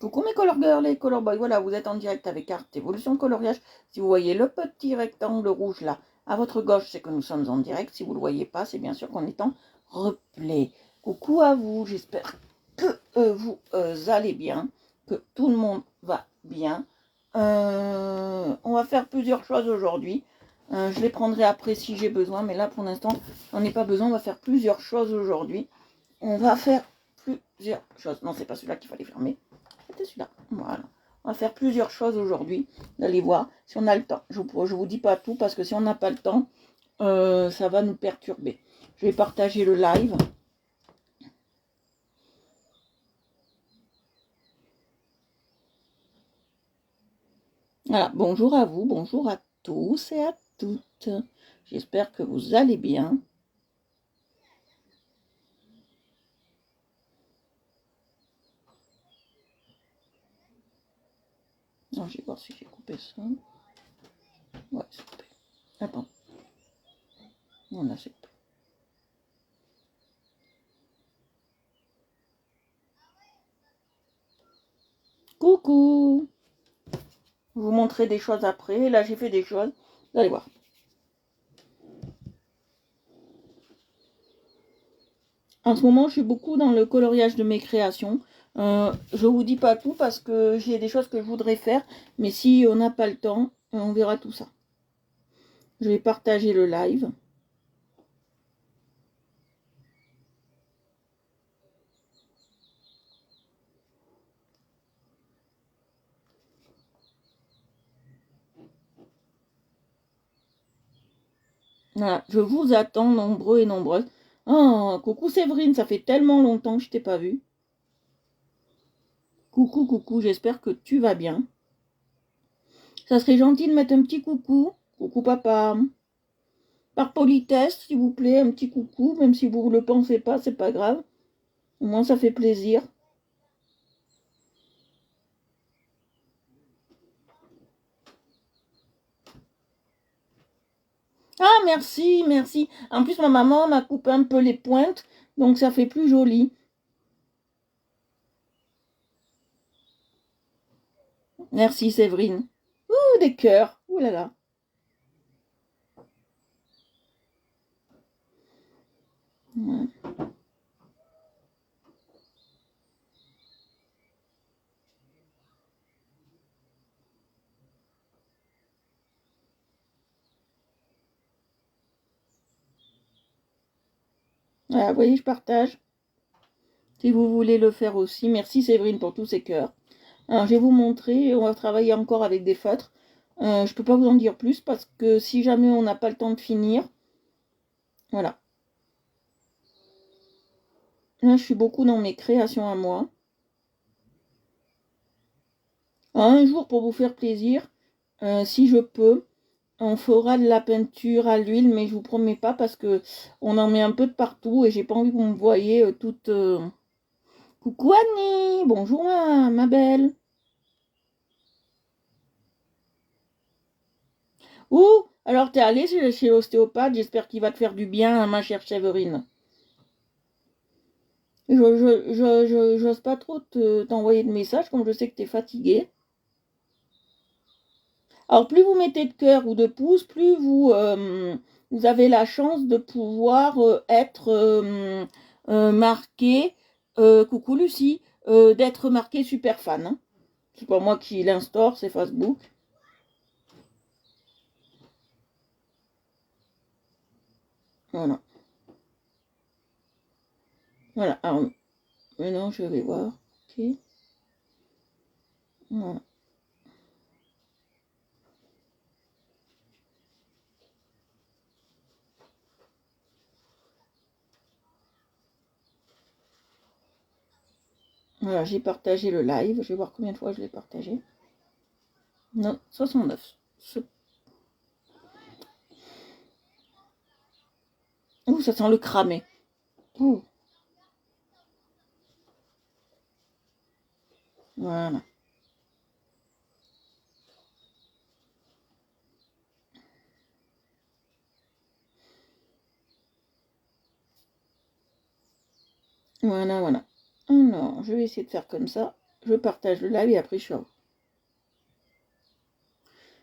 Coucou mes color girls et color boys, voilà, vous êtes en direct avec Art Evolution Coloriage. Si vous voyez le petit rectangle rouge là, à votre gauche, c'est que nous sommes en direct. Si vous ne le voyez pas, c'est bien sûr qu'on est en replay. Coucou à vous, j'espère que vous allez bien, que tout le monde va bien. On va faire plusieurs choses aujourd'hui. Je les prendrai après si j'ai besoin, mais là pour l'instant, j'en ai pas besoin. On va faire plusieurs choses aujourd'hui. On va faire plusieurs choses. Non, c'est pas celui-là qu'il fallait fermer. C'était celui-là. Voilà. On va faire plusieurs choses aujourd'hui. Vous allez voir si on a le temps. Je vous dis pas tout parce que si on n'a pas le temps, ça va nous perturber. Je vais partager le live. Voilà. Bonjour à vous, bonjour à tous et à toutes. J'espère que vous allez bien. Non, je vais voir si j'ai coupé ça. Ouais, c'est coupé. Attends. Non, là, c'est coupé. Coucou. Je vous montrer des choses après. Là, j'ai fait des choses. Vous allez voir. En ce moment, je suis beaucoup dans le coloriage de mes créations. Je vous dis pas tout parce que j'ai des choses que je voudrais faire. Mais si on n'a pas le temps, on verra tout ça. Je vais partager le live. Voilà, je vous attends nombreux et nombreuses. Oh, coucou Séverine, ça fait tellement longtemps que je t'ai pas vue. Coucou, coucou, j'espère que tu vas bien. Ça serait gentil de mettre un petit coucou. Coucou papa. Par politesse, s'il vous plaît, un petit coucou, même si vous ne le pensez pas, c'est pas grave. Au moins, ça fait plaisir. Ah, merci, merci. En plus, ma maman m'a coupé un peu les pointes, donc ça fait plus joli. Merci, Séverine. Ouh, des cœurs. Ouh là là. Ouais. Voilà, vous voyez, je partage. Si vous voulez le faire aussi. Merci, Séverine, pour tous ces cœurs. Alors, je vais vous montrer. On va travailler encore avec des feutres. Je ne peux pas vous en dire plus parce que si jamais on n'a pas le temps de finir, voilà. Là, je suis beaucoup dans mes créations à moi. Alors, un jour, pour vous faire plaisir, si je peux, on fera de la peinture à l'huile, mais je vous promets pas parce que on en met un peu de partout et j'ai pas envie que vous me voyez toute. Coucou Annie, bonjour ma belle. Ouh, alors t'es allée chez l'ostéopathe, j'espère qu'il va te faire du bien, hein, ma chère Séverine. J'ose pas trop t'envoyer de messages comme je sais que t'es fatiguée. Alors plus vous mettez de cœur ou de pouce, plus vous avez la chance de pouvoir être marqué. Coucou Lucie, d'être marqué super fan. Hein. C'est pas moi qui l'instaure, c'est Facebook. Voilà. Voilà. Alors, maintenant je vais voir. Ok. Voilà. Voilà, j'ai partagé le live. Je vais voir combien de fois je l'ai partagé. Non, 69. Ouh, ça sent le cramé. Ouh, voilà. Voilà, voilà. Alors, je vais essayer de faire comme ça. je partage le live et après je suis à vous.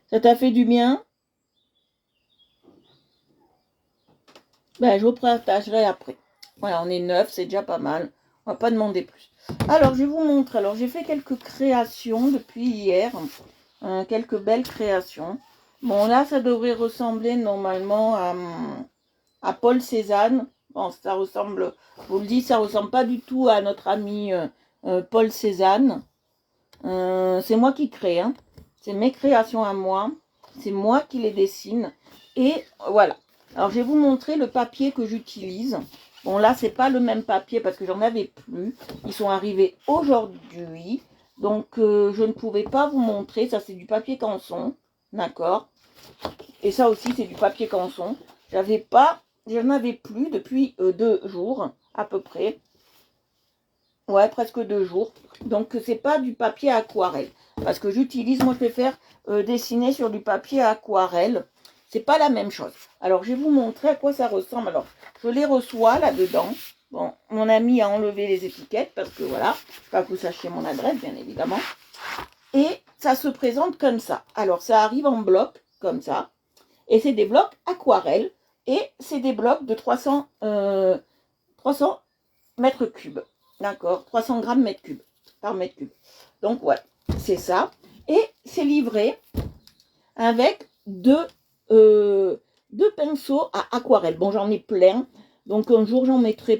Ça t'a fait du bien? Ben, je vous partagerai après. Voilà, on est 9, c'est déjà pas mal. On va pas demander plus. Alors, je vais vous montrer. Alors, j'ai fait quelques créations depuis hier. Quelques belles créations. Bon, là, ça devrait ressembler normalement à Paul Cézanne. Bon, ça ressemble, je vous le dis, ça ressemble pas du tout à notre ami Paul Cézanne. C'est moi qui crée, hein. C'est mes créations à moi. C'est moi qui les dessine. Et voilà. Alors, je vais vous montrer le papier que j'utilise. Bon, là, c'est pas le même papier parce que j'en avais plus. Ils sont arrivés aujourd'hui. Donc, je ne pouvais pas vous montrer. Ça, c'est du papier canson. D'accord. Et ça aussi, c'est du papier canson. J'en avais plus depuis 2 jours, à peu près. Ouais, presque 2 jours. Donc, c'est pas du papier aquarelle. Parce que j'utilise, moi, je préfère dessiner sur du papier aquarelle. C'est pas la même chose. Alors, je vais vous montrer à quoi ça ressemble. Alors, je les reçois là-dedans. Bon, mon ami a enlevé les étiquettes parce que voilà, pas que vous sachiez mon adresse, bien évidemment. Et ça se présente comme ça. Alors, ça arrive en bloc, comme ça. Et c'est des blocs aquarelles. Et c'est des blocs de 300 mètres cubes. D'accord, 300 grammes mètre cube, par mètre cube. Donc, voilà, c'est ça. Et c'est livré avec deux pinceaux à aquarelle. Bon, j'en ai plein. Donc, un jour, j'en mettrai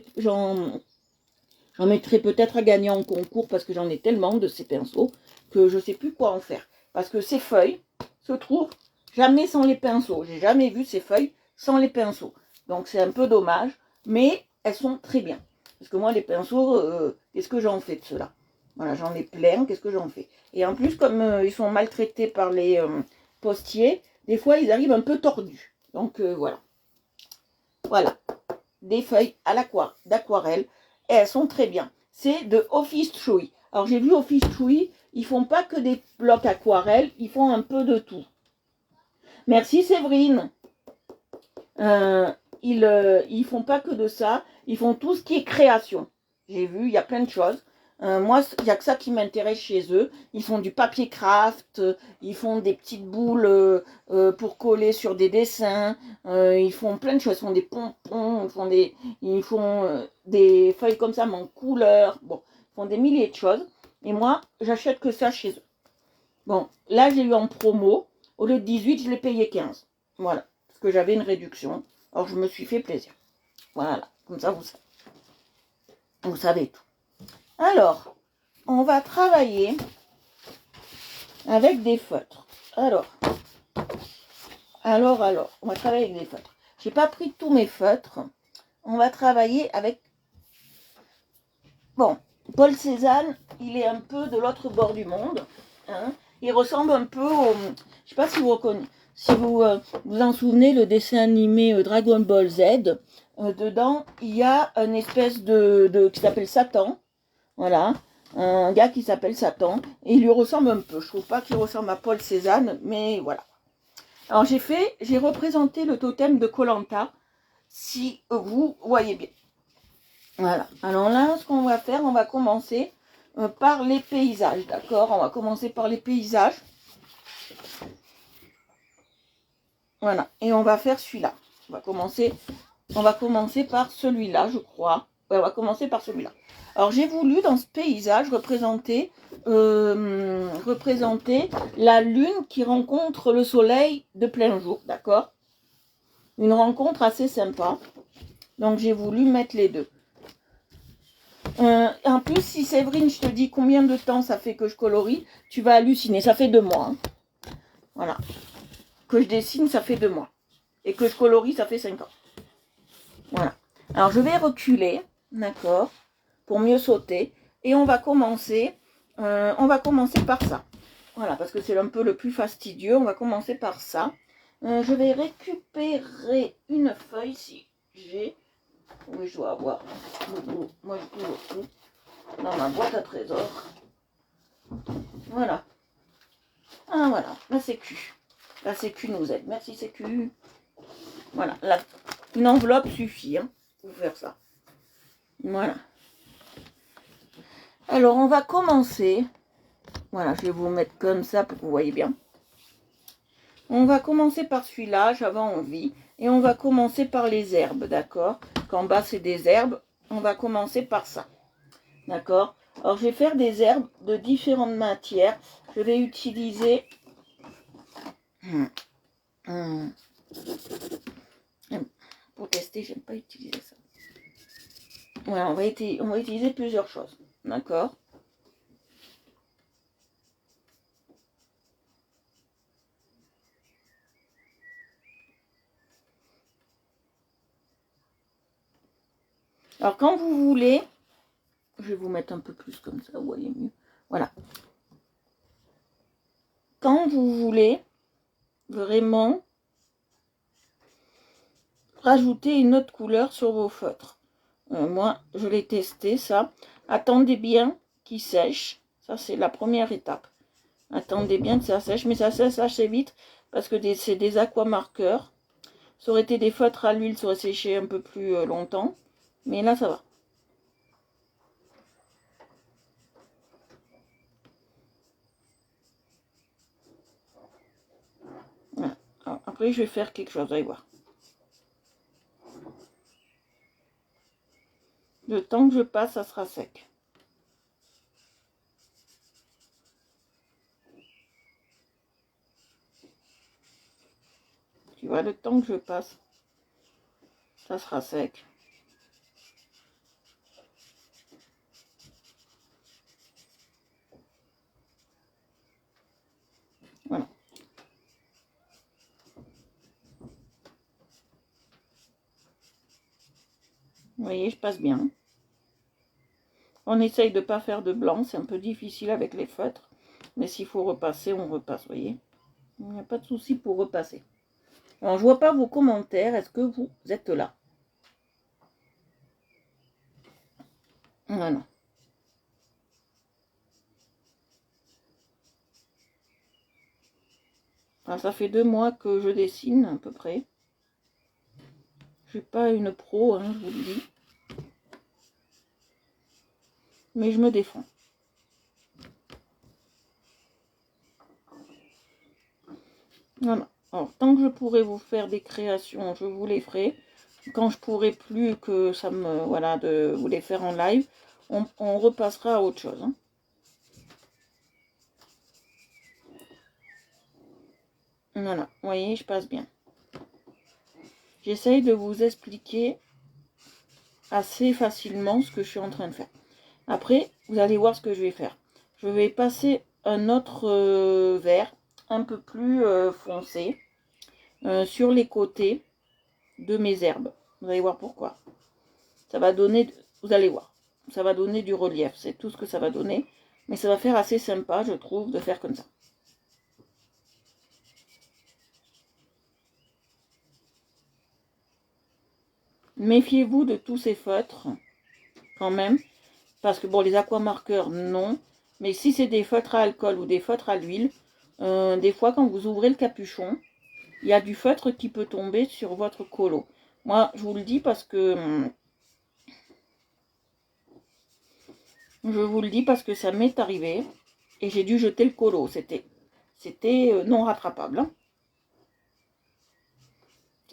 peut-être à gagner en concours parce que j'en ai tellement de ces pinceaux que je ne sais plus quoi en faire. Parce que ces feuilles se trouvent jamais sans les pinceaux. J'ai jamais vu ces feuilles sans les pinceaux. Donc, c'est un peu dommage, mais elles sont très bien. Parce que moi, les pinceaux, qu'est-ce que j'en fais de ceux-là? Voilà, j'en ai plein, qu'est-ce que j'en fais? Et en plus, comme ils sont maltraités par les postiers, des fois, ils arrivent un peu tordus. Donc, voilà. Voilà, des feuilles d'aquarelle. Et elles sont très bien. C'est de Office Chewy. Alors, j'ai vu Office Chewy, ils font pas que des blocs aquarelles, ils font un peu de tout. Merci Séverine. Ils font pas que de ça, ils font tout ce qui est création. J'ai vu, il y a plein de choses. Moi, il n'y a que ça qui m'intéresse chez eux. Ils font du papier craft, ils font des petites boules pour coller sur des dessins, ils font plein de choses. Ils font des pompons, ils font des feuilles comme ça, mais en couleur. Bon, ils font des milliers de choses. Et moi, j'achète que ça chez eux. Bon, là, j'ai eu en promo. Au lieu de 18, je l'ai payé 15. Voilà, parce que j'avais une réduction. Alors, je me suis fait plaisir. Voilà, comme ça, vous savez tout. Alors, on va travailler avec des feutres. Alors, on va travailler avec des feutres. J'ai pas pris tous mes feutres. On va travailler avec... Bon, Paul Cézanne, il est un peu de l'autre bord du monde. Hein. Il ressemble un peu au... Je sais pas si vous reconnaissez. Si vous vous en souvenez, le dessin animé Dragon Ball Z, dedans, il y a une espèce qui s'appelle Satan. Voilà, un gars qui s'appelle Satan. Et il lui ressemble un peu. Je trouve pas qu'il ressemble à Paul Cézanne, mais voilà. Alors j'ai représenté le totem de Koh-Lanta, si vous voyez bien. Voilà. Alors là, ce qu'on va faire, on va commencer par les paysages, d'accord? On va commencer par les paysages. Voilà. Et on va faire celui-là. On va commencer par celui-là, je crois. Ouais, on va commencer par celui-là. Alors, j'ai voulu, dans ce paysage, représenter la lune qui rencontre le soleil de plein jour, d'accord? Une rencontre assez sympa. Donc, j'ai voulu mettre les deux. En plus, si Séverine, je te dis combien de temps ça fait que je colorie, tu vas halluciner. Ça fait 2 mois. Hein. Voilà. Que je dessine, ça fait 2 mois. Et que je colorie, ça fait 5 ans. Voilà. Alors, je vais reculer, d'accord, pour mieux sauter. Et on va commencer par ça. Voilà, parce que c'est un peu le plus fastidieux. On va commencer par ça. Je vais récupérer une feuille si j'ai... Oui, je dois avoir. Moi, je trouve tout dans ma boîte à trésors. Voilà. Ah, voilà. La Sécu. La Sécu nous aide. Merci, Sécu. Voilà. Une enveloppe suffit hein, pour faire ça. Voilà. Alors, on va commencer. Voilà, je vais vous mettre comme ça pour que vous voyez bien. On va commencer par celui-là, j'avais envie. Et on va commencer par les herbes, d'accord? Qu'en bas, c'est des herbes. On va commencer par ça, d'accord? Alors, je vais faire des herbes de différentes matières. Je vais utiliser... Pour tester, j'aime pas utiliser ça. Voilà, on va utiliser plusieurs choses, d'accord? Alors, quand vous voulez, je vais vous mettre un peu plus comme ça, vous voyez mieux. Voilà. Quand vous voulez vraiment rajouter une autre couleur sur vos feutres. Moi, je l'ai testé, ça. Attendez bien qu'il sèche. Ça, c'est la première étape. Attendez bien que ça sèche, mais ça sèche assez vite parce que c'est des aquamarqueurs. Ça aurait été des feutres à l'huile, ça aurait séché un peu plus longtemps. Mais là, ça va. Voilà. Alors, après, je vais faire quelque chose, allez voir. Le temps que je passe, ça sera sec. Tu vois, le temps que je passe, ça sera sec. Voilà. Vous voyez, je passe bien. On essaye de ne pas faire de blanc, c'est un peu difficile avec les feutres. Mais s'il faut repasser, on repasse, vous voyez. Il n'y a pas de souci pour repasser. Alors, je vois pas vos commentaires. Est-ce que vous êtes là? Voilà. Alors, ça fait 2 mois que je dessine, à peu près. Je suis pas une pro, hein, je vous le dis. Mais je me défends. Voilà. Alors, tant que je pourrai vous faire des créations, je vous les ferai. Quand je pourrai plus que ça me... Voilà, de vous les faire en live, on repassera à autre chose. Hein. Voilà, vous voyez, je passe bien. J'essaye de vous expliquer assez facilement ce que je suis en train de faire. Après, vous allez voir ce que je vais faire. Je vais passer un autre vert un peu plus foncé sur les côtés de mes herbes. Vous allez voir pourquoi. Ça va donner, vous allez voir, ça va donner du relief. C'est tout ce que ça va donner. Mais ça va faire assez sympa, je trouve, de faire comme ça. Méfiez-vous de tous ces feutres, quand même. Parce que, bon, les aquamarqueurs, non. Mais si c'est des feutres à alcool ou des feutres à l'huile, des fois, quand vous ouvrez le capuchon, il y a du feutre qui peut tomber sur votre colo. Moi, je vous le dis parce que... Je vous le dis parce que ça m'est arrivé. Et j'ai dû jeter le colo. C'était non rattrapable. Hein.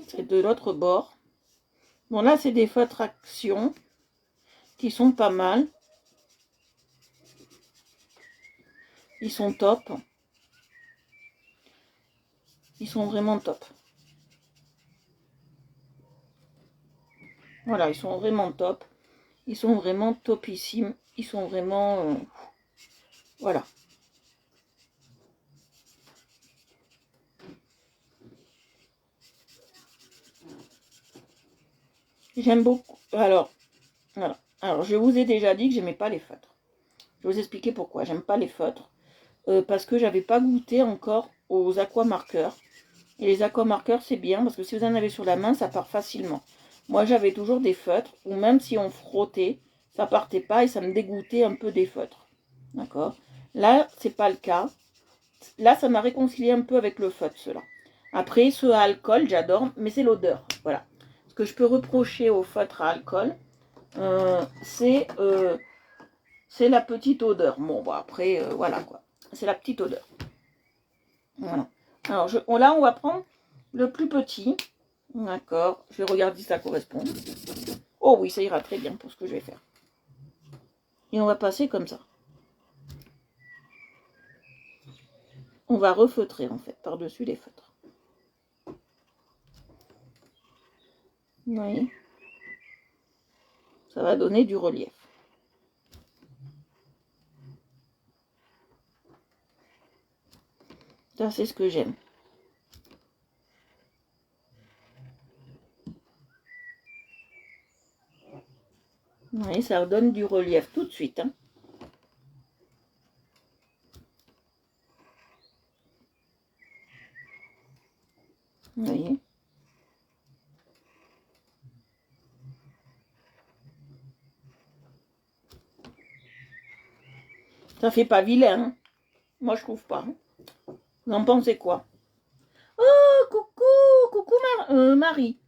C'est de l'autre bord. Bon, là, c'est des feutres action qui sont pas mal. Ils sont top. Ils sont vraiment top. Voilà, ils sont vraiment top. Ils sont vraiment topissimes. Ils sont vraiment... voilà. J'aime beaucoup... Alors, voilà. Alors, je vous ai déjà dit que j'aimais pas les feutres. Je vais vous expliquer pourquoi. J'aime pas les feutres. Parce que j'avais pas goûté encore aux aquamarqueurs. Et les aquamarqueurs, c'est bien, parce que si vous en avez sur la main, ça part facilement. Moi, j'avais toujours des feutres, où même si on frottait, ça partait pas et ça me dégoûtait un peu des feutres. D'accord? Là, c'est pas le cas. Là, ça m'a réconcilié un peu avec le feutre, ceux-là. Après, ceux à alcool, j'adore, mais c'est l'odeur. Voilà. Ce que je peux reprocher aux feutres à alcool, c'est c'est la petite odeur. Bon, bah après, voilà quoi. C'est la petite odeur. Voilà. Alors, là, on va prendre le plus petit. D'accord. Je vais regarder si ça correspond. Oh oui, ça ira très bien pour ce que je vais faire. Et on va passer comme ça. On va refeutrer, en fait, par-dessus les feutres. Vous voyez? Ça va donner du relief. Ça, c'est ce que j'aime. Vous voyez, ça donne du relief tout de suite. Hein. Vous voyez? Ça fait pas vilain. Hein. Moi, je trouve pas. Hein. Vous en pensez quoi? Oh, coucou Marie.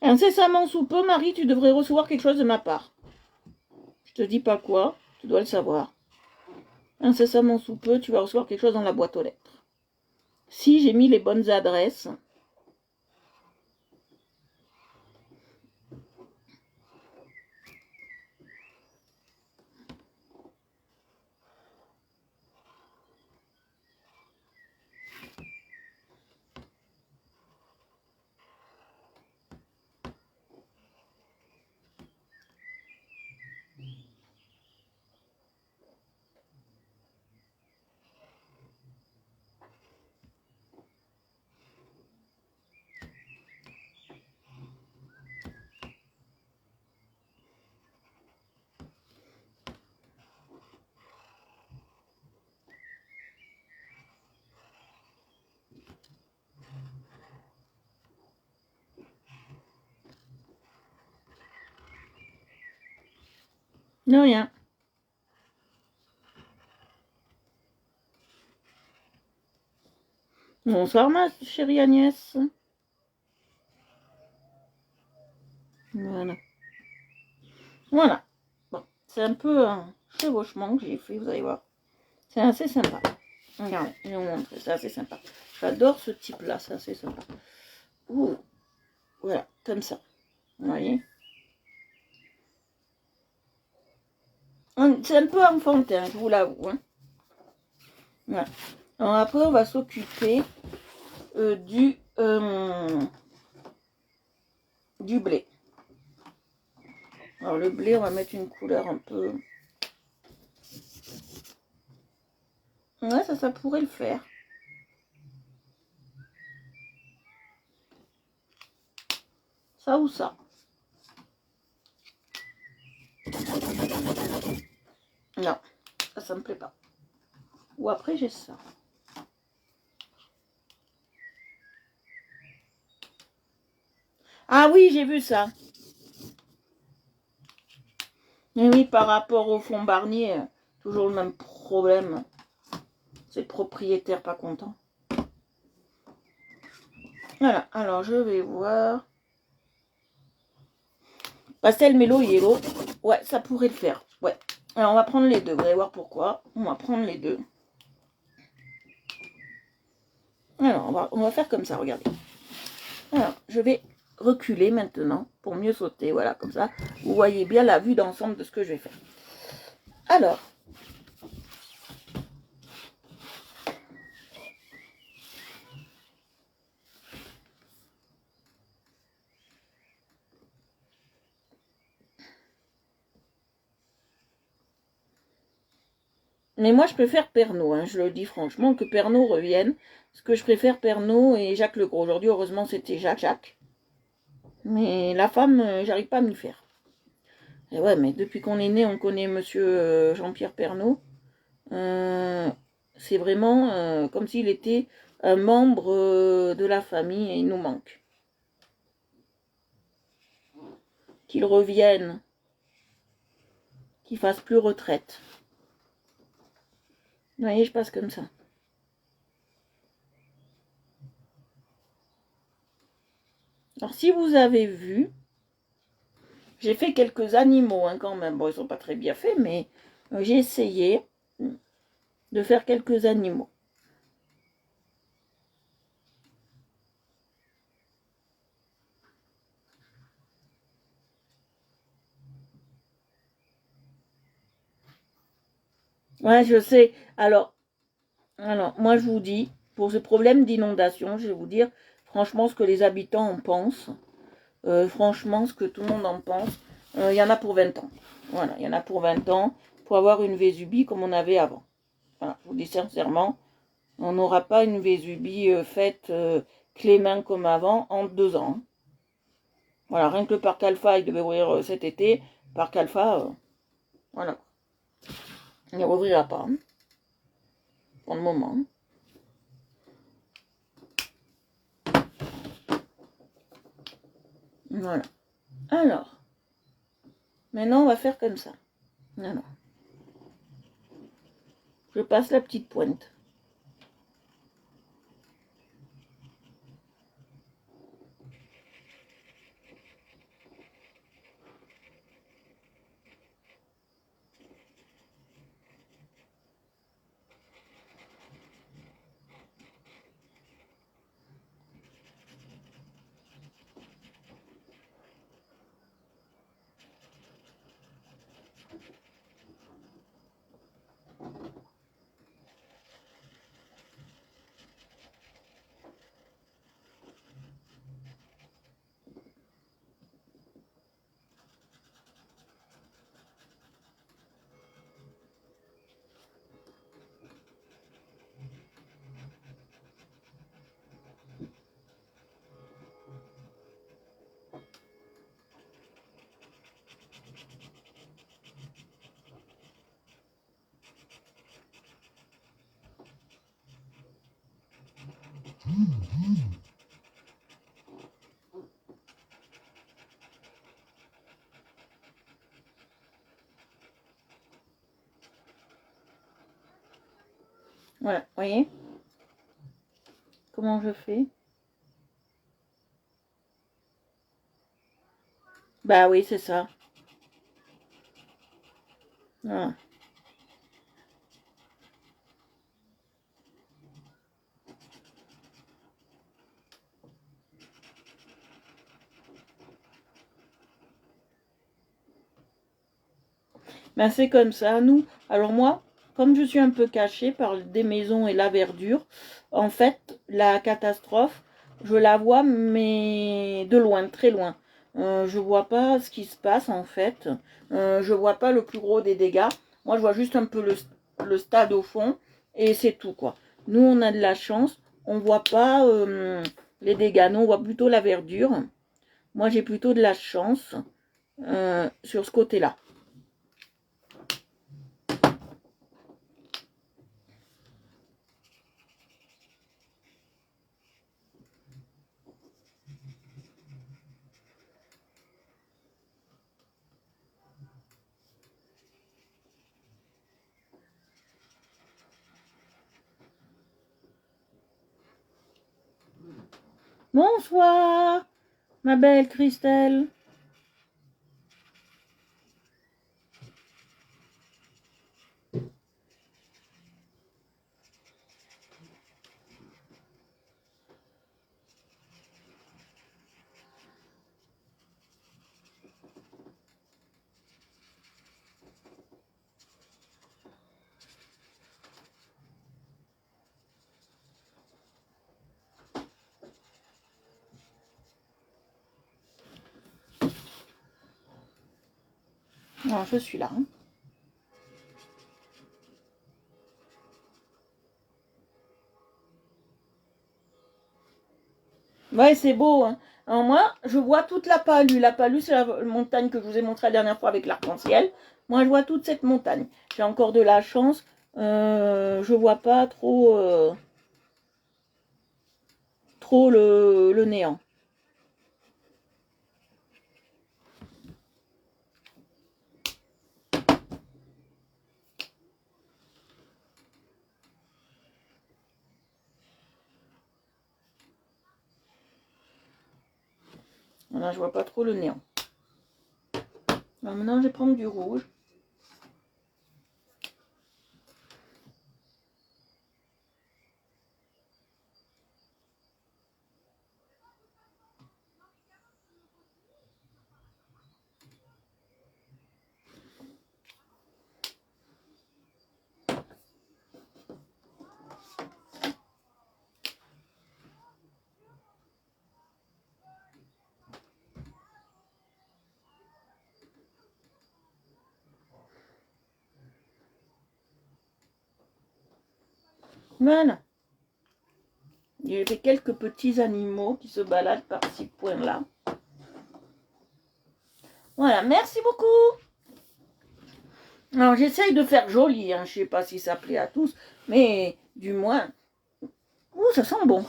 Incessamment sous peu, Marie, tu devrais recevoir quelque chose de ma part. Je te dis pas quoi, tu dois le savoir. Incessamment sous peu, tu vas recevoir quelque chose dans la boîte aux lettres. Si j'ai mis les bonnes adresses, de rien. Bonsoir ma chérie Agnès. Voilà. Voilà. Bon, c'est un peu un chevauchement que j'ai fait, vous allez voir. C'est assez sympa. Regardez, je vais vous montrer, c'est assez sympa. J'adore ce type-là, c'est assez sympa. Ouh. Voilà, comme ça. Vous voyez? C'est un peu enfantin, je vous l'avoue. Hein. Voilà. Alors après, on va s'occuper du blé. Alors le blé, on va mettre une couleur un peu... Ouais, ça pourrait le faire. Ça ou ça. Non, ça me plaît pas. Ou après, j'ai ça. Ah oui, j'ai vu ça. Et oui, par rapport au fond Barnier, toujours le même problème. C'est le propriétaire pas content. Voilà, alors je vais voir. Pastel Mellow Yellow. Ouais, ça pourrait le faire. Ouais. Alors on va prendre les deux. Vous allez voir pourquoi. On va prendre les deux. Alors on va faire comme ça, regardez. Alors, je vais reculer maintenant pour mieux sauter. Voilà, comme ça. Vous voyez bien la vue d'ensemble de ce que je vais faire. Alors. Mais moi, je préfère Pernod. Hein, je le dis franchement, que Pernod revienne. Parce que je préfère Pernod et Jacques Legros. Aujourd'hui, heureusement, c'était Jacques. Mais la femme, j'arrive pas à m'y faire. Et ouais, mais depuis qu'on est né, on connaît monsieur Jean-Pierre Pernod. C'est vraiment comme s'il était un membre de la famille et il nous manque. Qu'il revienne, qu'il fasse plus retraite. Vous voyez, je passe comme ça. Alors, si vous avez vu, J'ai fait quelques animaux hein, quand même. Bon, ils sont pas très bien faits, mais j'ai essayé de faire quelques animaux. Ouais, je sais. Alors, moi, je vous dis, pour ce problème d'inondation, je vais vous dire franchement ce que les habitants en pensent. Franchement, ce que tout le monde en pense. Il y en a pour 20 ans. Voilà, il y en a pour 20 ans pour avoir une Vésubie comme on avait avant. Voilà, je vous dis sincèrement, on n'aura pas une Vésubie faite clé main comme avant en 2 ans. Voilà, rien que le parc Alpha, il devait ouvrir cet été. Parc Alpha, voilà, il ne rouvrira pas pour le moment. Voilà. Alors, maintenant on va faire comme ça. Alors, je passe la petite pointe. Voilà, voyez comment je fais? Bah oui, c'est ça. Voilà. Ben c'est comme ça, nous. Alors moi, comme je suis un peu cachée par des maisons et la verdure, en fait, la catastrophe, je la vois, mais de loin, très loin. Je vois pas ce qui se passe en fait. Je vois pas le plus gros des dégâts. Moi, je vois juste un peu le stade au fond et c'est tout quoi. Nous, on a de la chance. On voit pas les dégâts. Nous, on voit plutôt la verdure. Moi, j'ai plutôt de la chance sur ce côté-là. Bonsoir, ma belle Christelle. Non, je suis là. Ouais, c'est beau. Hein. Alors moi, je vois toute la Palue. La Palue, c'est la montagne que je vous ai montrée la dernière fois avec l'arc-en-ciel. Moi, je vois toute cette montagne. J'ai encore de la chance. Je vois pas trop le néant. Voilà, je vois pas trop le néant. Alors maintenant, je vais prendre du rouge. Voilà. J'ai fait quelques petits animaux qui se baladent par ces points-là. Voilà, merci beaucoup. Alors, j'essaye de faire joli, hein. Je ne sais pas si ça plaît à tous, mais du moins... Ouh, ça sent bon.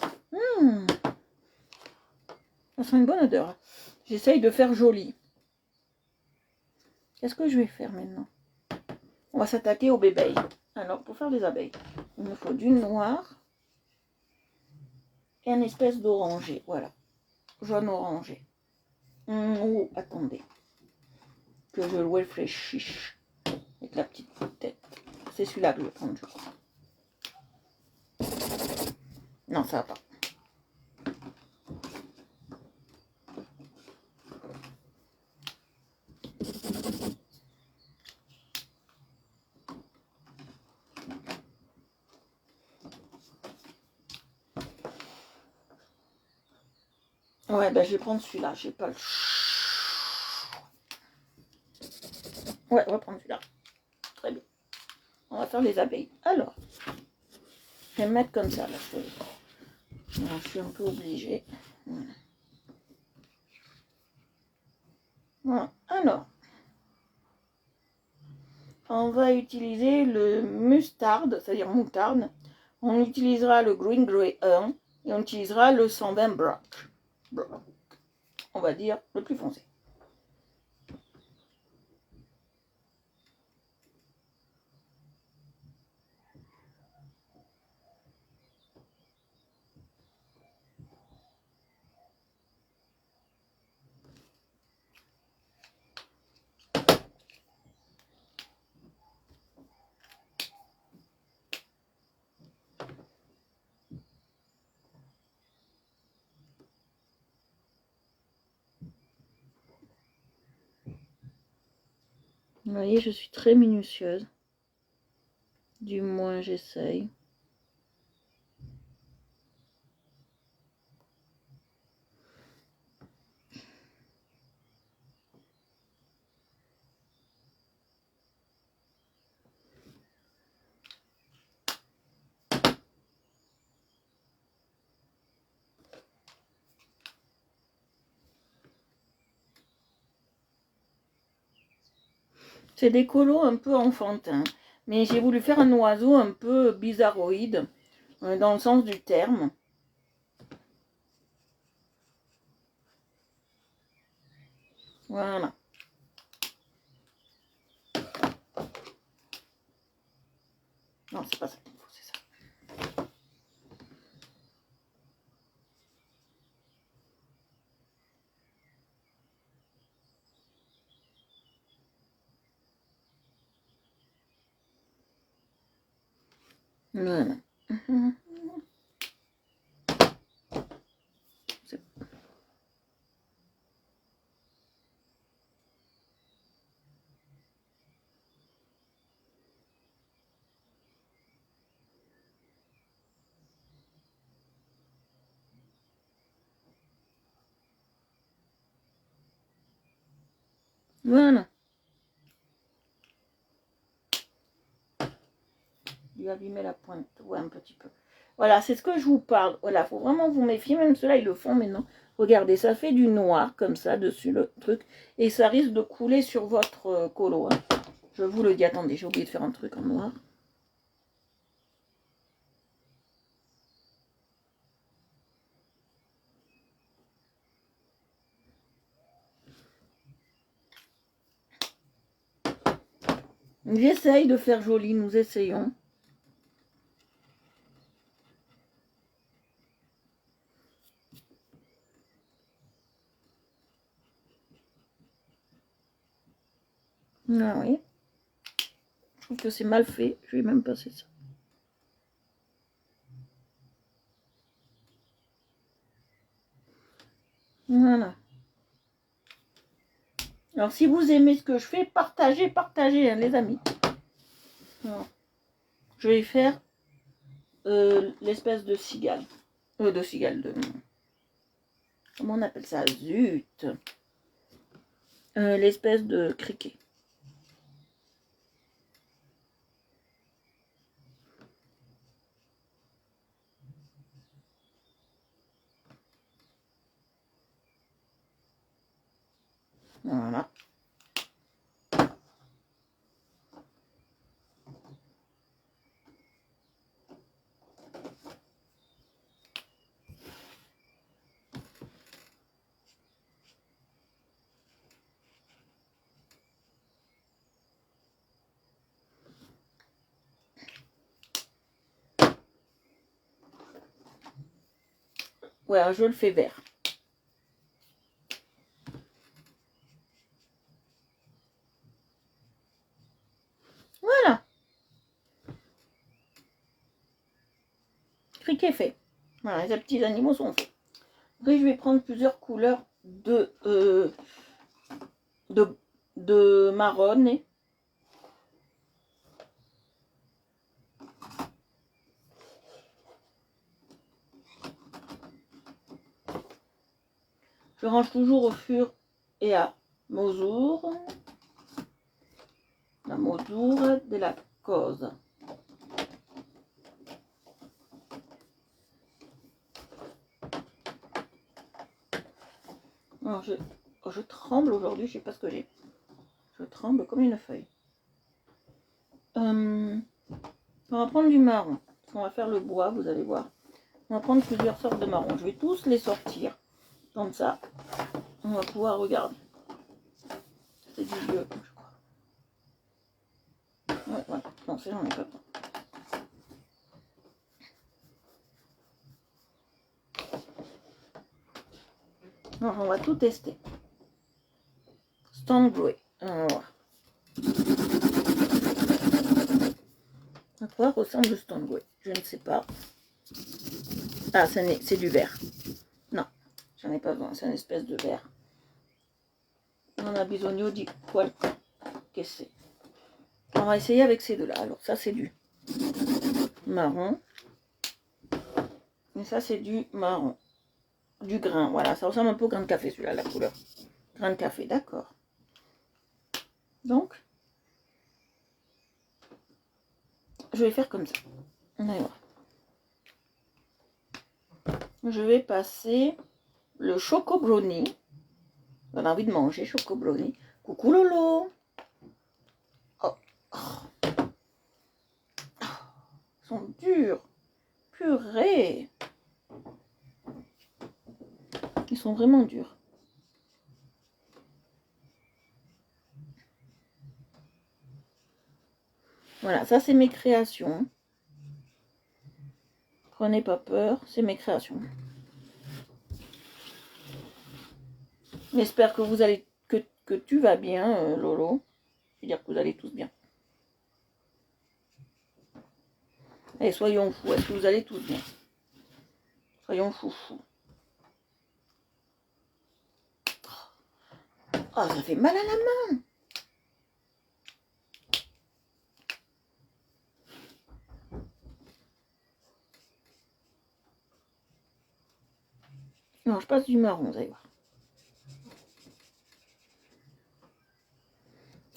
Ça sent une bonne odeur. J'essaye de faire joli. Qu'est-ce que je vais faire maintenant? On va s'attaquer aux bébés. Alors, pour faire les abeilles, il me faut du noir et une espèce d'orangé. Voilà, jaune orangé. Oh, attendez, que je le réfléchisse avec la petite tête. C'est celui-là que je vais prendre, je crois. Non, ça va pas. Ouais, ben je vais prendre celui-là. J'ai pas le... Ouais, on va prendre celui-là. Très bien. On va faire les abeilles. Alors, je vais me mettre comme ça, là. Alors, je suis un peu obligée. Voilà. Voilà. Alors, on va utiliser le moutarde, c'est-à-dire moutarde. On utilisera le Green Grey 1 et on utilisera le 120 Brock. On va dire le plus foncé. Vous voyez, je suis très minutieuse. Du moins, j'essaye. C'est des colos un peu enfantins. Mais j'ai voulu faire un oiseau un peu bizarroïde, dans le sens du terme. Voilà. Non, c'est pas ça qu'il faut, c'est ça. Voilà. Voilà. Lui abîmer la pointe, ouais, un petit peu. Voilà, c'est ce que je vous parle. Voilà, faut vraiment vous méfier, même ceux-là, ils le font maintenant. Regardez, ça fait du noir, comme ça, dessus le truc, et ça risque de couler sur votre colo. Hein. Je vous le dis, attendez, j'ai oublié de faire un truc en noir. J'essaye de faire joli, nous essayons. Ah oui. Je trouve que c'est mal fait. Je vais même passer ça. Voilà. Alors, si vous aimez ce que je fais, partagez, partagez, hein, les amis. Alors, je vais faire l'espèce de cigale. De cigale, de... Comment on appelle ça? Zut! L'espèce de criquet. Voilà. Ouais, je le fais vert. Voilà. Criquet fait. Voilà, les petits animaux sont faits. Après, je vais prendre plusieurs couleurs de marron. Je range toujours au fur et à mesure. La mesure de la cause. Alors, je tremble aujourd'hui, je sais pas ce que j'ai. Je tremble comme une feuille. On va prendre du marron. On va faire le bois, vous allez voir. On va prendre plusieurs sortes de marrons. Je vais tous les sortir. Comme ça, on va pouvoir regarder. C'est du vieux, je crois. Ouais, voilà. Non, c'est j'en ai pas. Alors, on va tout tester. Stand Grey. Alors, à quoi ressemble le Stand Grey? Je ne sais pas. Ah, c'est du vert. Non, j'en ai pas besoin. C'est une espèce de vert. On a bisogno di qualcosa. Qu'est-ce que c'est? On va essayer avec ces deux-là. Alors, ça, c'est du marron. Et ça, c'est du marron. Du grain. Voilà, ça ressemble un peu au grain de café, celui-là, la couleur. Grain de café, d'accord. Donc, je vais faire comme ça. Allez, voilà. Je vais passer le choco brownie. On a envie de manger choco brownie. Coucou Lolo. Oh. Oh. Ils sont durs. Purée. Ils sont vraiment durs. Voilà, ça c'est mes créations. Prenez pas peur, c'est mes créations. J'espère que vous allez que tu vas bien, Lolo. Je veux dire que vous allez tous bien. Allez, soyons fous. Est-ce que vous allez tous bien? Soyons fous. Oh, ça fait mal à la main. Non, je passe du marron, vous allez voir.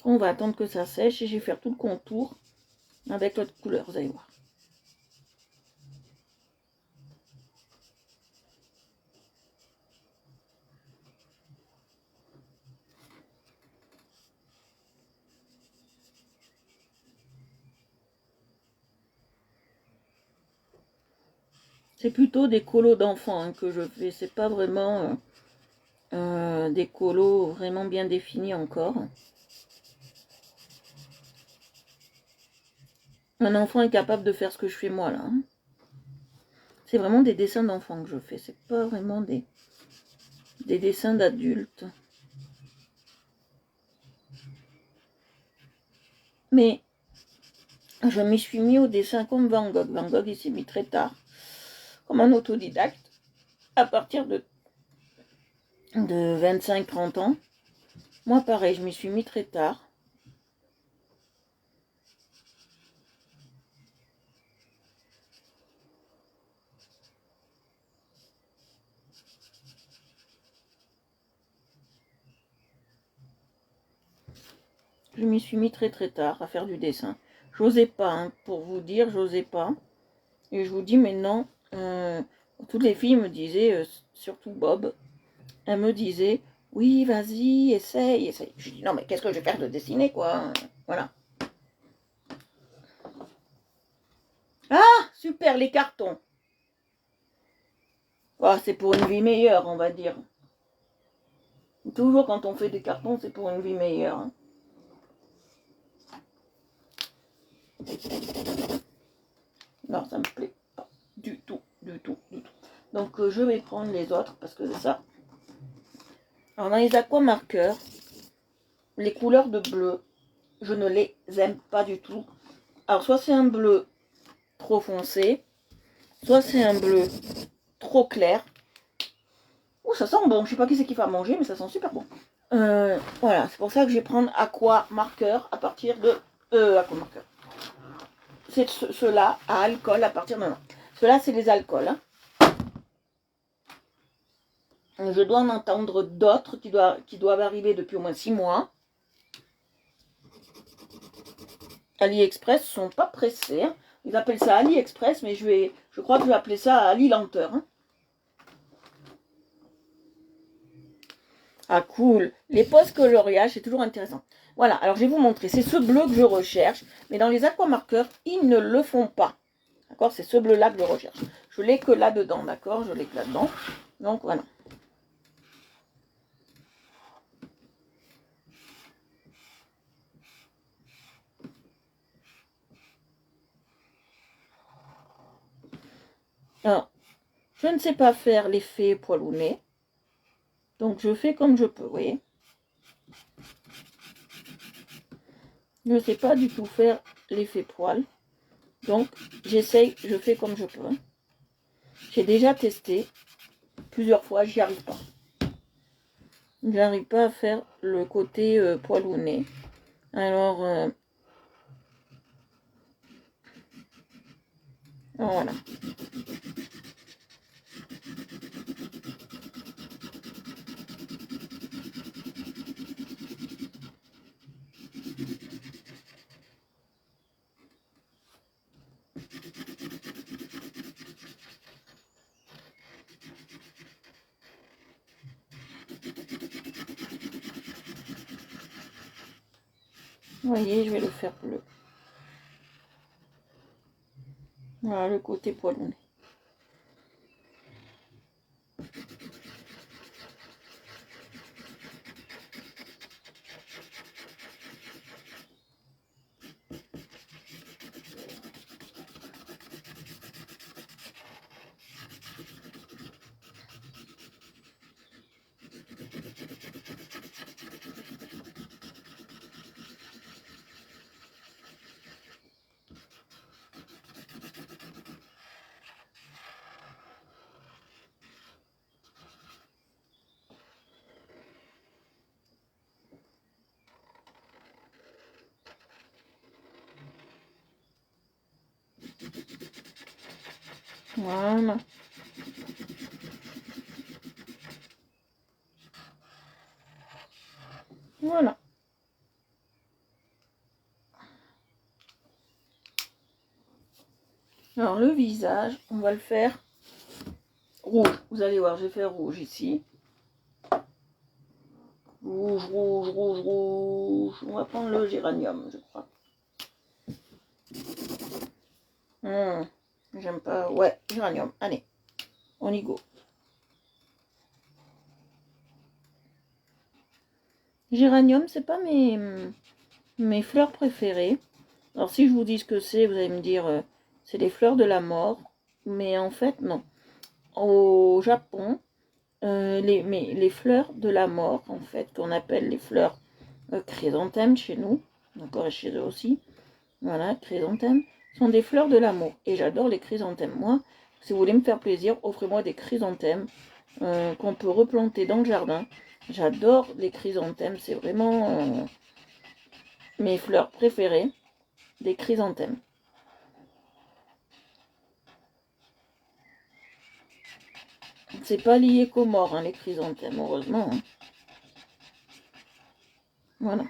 On va attendre que ça sèche et je vais faire tout le contour avec l'autre couleur, vous allez voir. C'est plutôt des colos d'enfants hein, que je fais. C'est pas vraiment des colos vraiment bien définis encore. Un enfant est capable de faire ce que je fais moi là. Hein. C'est vraiment des dessins d'enfants que je fais. C'est pas vraiment des dessins d'adultes. Mais je m'y suis mis au dessin comme Van Gogh. Van Gogh, il s'est mis très tard, comme un autodidacte, à partir de 25-30 ans. Moi, pareil, je m'y suis mis très tard. Je m'y suis mis très tard à faire du dessin. J'osais pas, hein, pour vous dire, j'osais pas. Et je vous dis, mais non, toutes les filles me disaient, surtout Bob, elle me disait, oui, vas-y, essaye, essaye. Je dis, non, mais qu'est-ce que je vais faire de dessiner, quoi? Voilà. Ah, super, les cartons. Oh, c'est pour une vie meilleure, on va dire. Toujours quand on fait des cartons, c'est pour une vie meilleure. Hein. Non, ça me plaît pas du tout, du tout, du tout. Donc, je vais prendre les autres parce que c'est ça. Alors, dans les aquamarqueurs, les couleurs de bleu, je ne les aime pas du tout. Alors, soit c'est un bleu trop foncé, soit c'est un bleu trop clair. Oh, ça sent bon. Je sais pas qui c'est qui va manger, mais ça sent super bon. Voilà, c'est pour ça que je vais prendre aqua marqueur à partir de aqua marqueur. C'est ceux-là à alcool à partir de maintenant. Ceux-là, c'est les alcools. Hein. Je dois en entendre d'autres qui doivent arriver depuis au moins 6 mois. AliExpress sont pas pressés. Hein. Ils appellent ça AliExpress, mais je crois que je vais appeler ça Ali Lenteur. Hein. Ah cool, les postes coloriages, c'est toujours intéressant. Voilà, alors je vais vous montrer, c'est ce bleu que je recherche, mais dans les aquamarqueurs, ils ne le font pas. D'accord, c'est ce bleu-là que je recherche. Je l'ai que là-dedans, d'accord, je l'ai que là-dedans. Donc voilà. Alors, je ne sais pas faire l'effet poil au nez. Donc je fais comme je peux, vous voyez. Je ne sais pas du tout faire l'effet poil. Donc j'essaye, je fais comme je peux. J'ai déjà testé plusieurs fois, j'y arrive pas. J'arrive pas à faire le côté poil au nez. Alors, voilà. Vous voyez, je vais le faire bleu. Voilà le côté poil au nez. Voilà. Voilà. Alors le visage, on va le faire rouge. Vous allez voir, je vais faire rouge ici. Rouge, rouge, rouge, rouge. On va prendre le géranium, je crois. J'aime pas. Ouais, géranium. Allez, on y go. Géranium, c'est pas mes fleurs préférées. Alors si je vous dis ce que c'est, vous allez me dire c'est les fleurs de la mort. Mais en fait, non. Au Japon, les fleurs de la mort, en fait, qu'on appelle les fleurs chrysanthèmes chez nous, D'accord, et chez eux aussi. Voilà, chrysanthèmes. Ce sont des fleurs de l'amour. Et j'adore les chrysanthèmes. Moi, si vous voulez me faire plaisir, offrez-moi des chrysanthèmes qu'on peut replanter dans le jardin. J'adore les chrysanthèmes. C'est vraiment mes fleurs préférées. Des chrysanthèmes. C'est pas lié qu'aux morts, hein, les chrysanthèmes, heureusement. Hein. Voilà.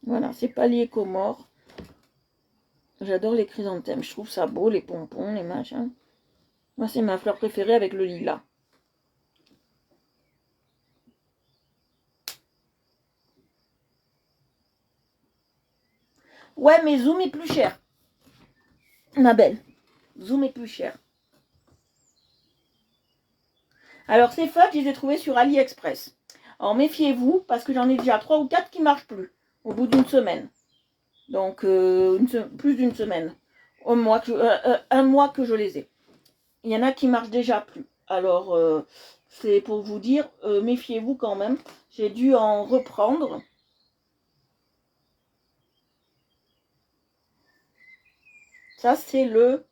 Voilà, c'est pas lié qu'aux morts. J'adore les chrysanthèmes. Je trouve ça beau, les pompons, les machins. Moi, c'est ma fleur préférée avec le lilas. Ouais, mais Zoom est plus cher. Ma belle. Zoom est plus cher. Alors, ces feuilles, je les ai trouvées sur AliExpress. Alors, méfiez-vous, parce que j'en ai déjà 3 ou 4 qui ne marchent plus. Au bout d'une semaine. Donc, plus d'une semaine. Un mois que je les ai. Il y en a qui marchent déjà plus. Alors, c'est pour vous dire, méfiez-vous quand même. J'ai dû en reprendre. Ça, c'est le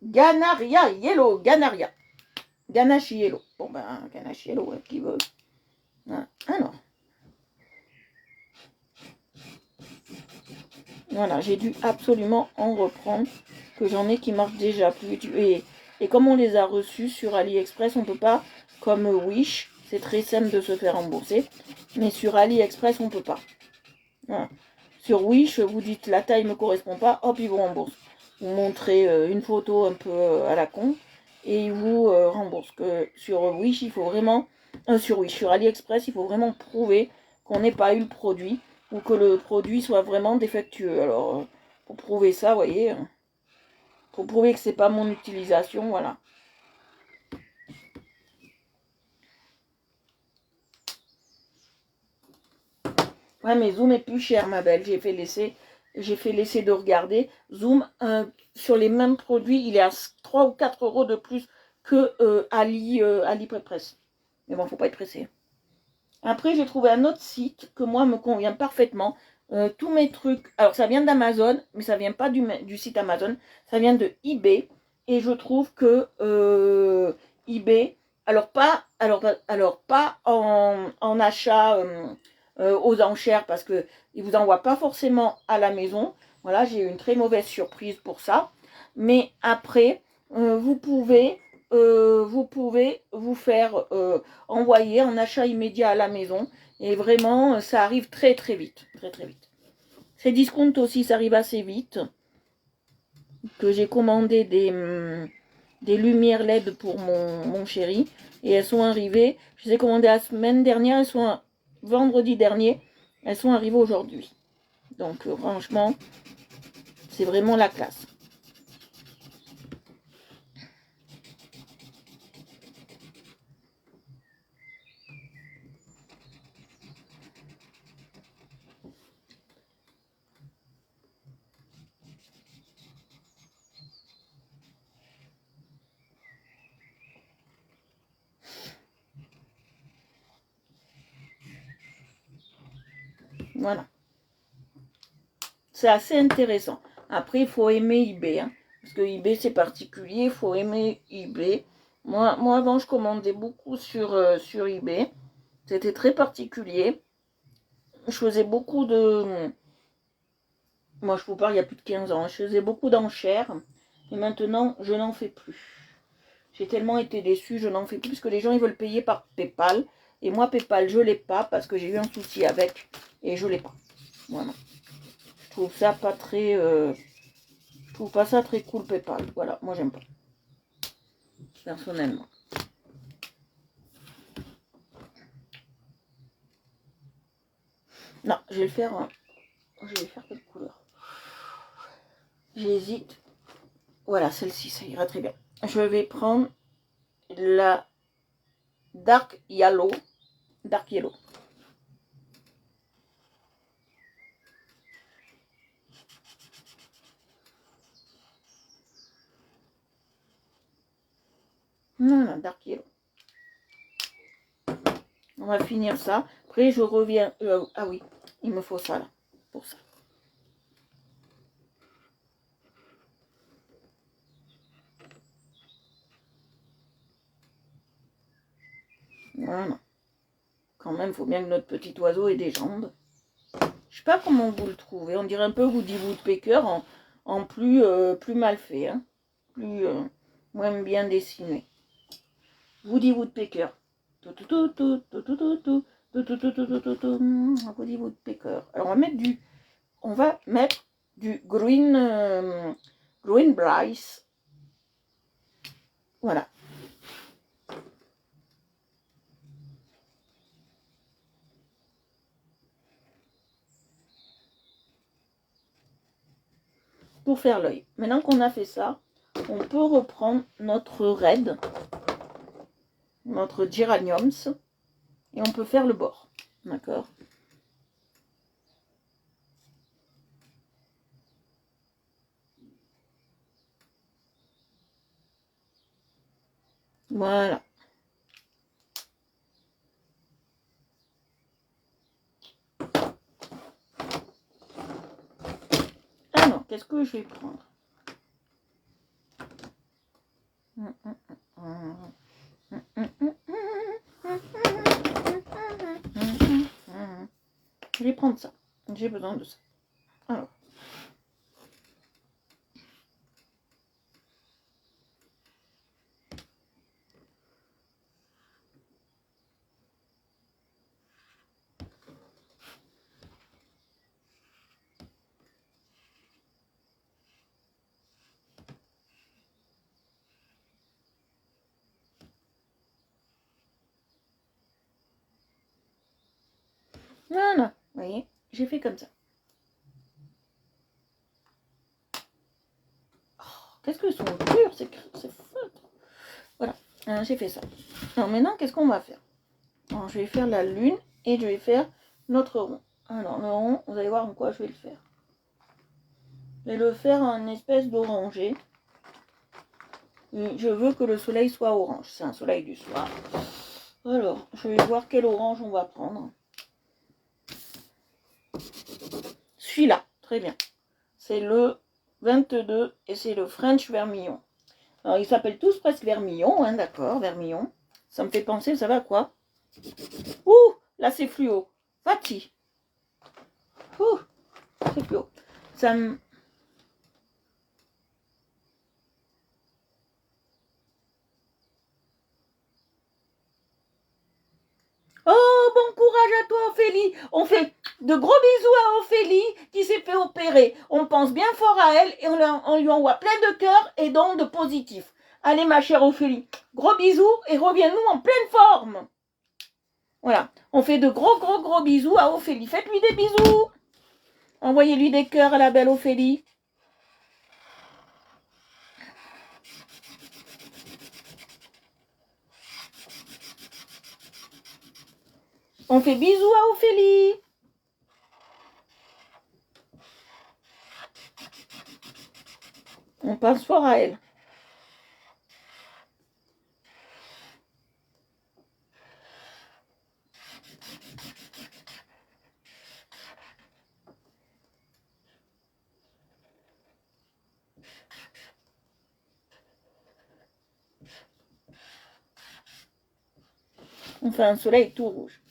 Ganaria Yellow. Ganaria. Ganache Yellow. Bon, ben, Ganache Yellow, ouais, qui veut. Voilà. Alors. Voilà, j'ai dû absolument en reprendre. Que j'en ai qui marchent déjà plus. Et comme on les a reçus sur AliExpress, on peut pas, comme Wish, c'est très simple de se faire rembourser. Mais sur AliExpress, on peut pas. Voilà. Sur Wish, vous dites la taille me correspond pas, hop, ils vous remboursent. Vous montrez une photo un peu à la con et ils vous remboursent. Que sur Wish, il faut vraiment, sur AliExpress, il faut vraiment prouver qu'on n'ait pas eu le produit ou que le produit soit vraiment défectueux. Alors, pour prouver ça, vous voyez, pour prouver que c'est pas mon utilisation, voilà. Ouais, mais Zoom est plus cher, ma belle. J'ai fait l'essai de regarder. Zoom, sur les mêmes produits, il est à 3 ou 4 euros de plus que AliExpress. Mais bon, faut pas être pressé. Après, j'ai trouvé un autre site que moi me convient parfaitement. Tous mes trucs, alors ça vient d'Amazon, mais ça vient pas du site Amazon, ça vient de eBay. Et je trouve que eBay, alors pas en achat aux enchères parce que ils vous envoient pas forcément à la maison. Voilà, j'ai eu une très mauvaise surprise pour ça. Mais après, vous pouvez vous faire envoyer en achat immédiat à la maison. Et vraiment, ça arrive très très vite. Très très vite. Ces discounts aussi, ça arrive assez vite. Que j'ai commandé des lumières LED pour mon chéri. Et elles sont arrivées. Je les ai commandées la semaine dernière. Elles sont vendredi dernier. Elles sont arrivées aujourd'hui. Donc franchement, c'est vraiment la classe. Voilà. C'est assez intéressant. Après, il faut aimer eBay. Hein, parce que eBay, c'est particulier. Il faut aimer eBay. Moi, avant, je commandais beaucoup sur eBay. C'était très particulier. Je faisais beaucoup de... Moi, je vous parle il y a plus de 15 ans. Je faisais beaucoup d'enchères. Et maintenant, je n'en fais plus. J'ai tellement été déçue, je n'en fais plus. Parce que les gens, ils veulent payer par PayPal. Et moi, PayPal, je ne l'ai pas. Parce que j'ai eu un souci avec. Et je ne l'ai pas. Voilà. Je trouve ça pas très... je trouve pas ça très cool, PayPal. Voilà, moi, j'aime pas. Personnellement. Non, je vais le faire. Je vais faire quelle couleur? J'hésite. Voilà, celle-ci, ça ira très bien. Je vais prendre la Dark Yellow. Dark Yellow. Voilà, Dark Yellow. On va finir ça. Après, je reviens... ah oui, il me faut ça, là, pour ça. Voilà. Quand même, il faut bien que notre petit oiseau ait des jambes. Je sais pas comment vous le trouvez. On dirait un peu Woody Woodpecker en plus, plus mal fait. Hein. Plus, moins bien dessiné. Woody Woodpecker. Woody Woodpecker. Alors on va mettre du Green Bryce. Voilà. Pour faire l'œil. Maintenant qu'on a fait ça, on peut reprendre notre red, notre geraniums, et on peut faire le bord. D'accord? Voilà. Alors, qu'est-ce que je vais prendre? Je vais prendre ça. J'ai besoin de ça. Alors. Voilà. Vous voyez, j'ai fait comme ça. Oh, qu'est-ce que sont durs, c'est feutre. Voilà, j'ai fait ça. Alors maintenant, qu'est-ce qu'on va faire? Alors, je vais faire la lune et je vais faire notre rond. Alors, le rond, vous allez voir en quoi je vais le faire. Je vais le faire en espèce d'oranger. Je veux que le soleil soit orange. C'est un soleil du soir. Alors, je vais voir quel orange on va prendre. Celui-là, très bien. C'est le 22 et c'est le French Vermillon. Alors, ils s'appellent tous presque Vermillon, hein, d'accord, Vermillon. Ça me fait penser, vous savez à quoi? Ouh, là c'est fluo. Fati. Ouh, c'est fluo. Ça me... Oh, bon courage à toi, Ophélie. On fait de gros bisous à Ophélie qui s'est fait opérer. On pense bien fort à elle et on lui envoie plein de cœurs et donc de positifs. Allez, ma chère Ophélie, gros bisous et reviens-nous en pleine forme. Voilà, on fait de gros bisous à Ophélie. Faites-lui des bisous. Envoyez-lui des cœurs à la belle Ophélie. On fait bisous à Ophélie. On pense fort à elle. On fait un soleil tout rouge.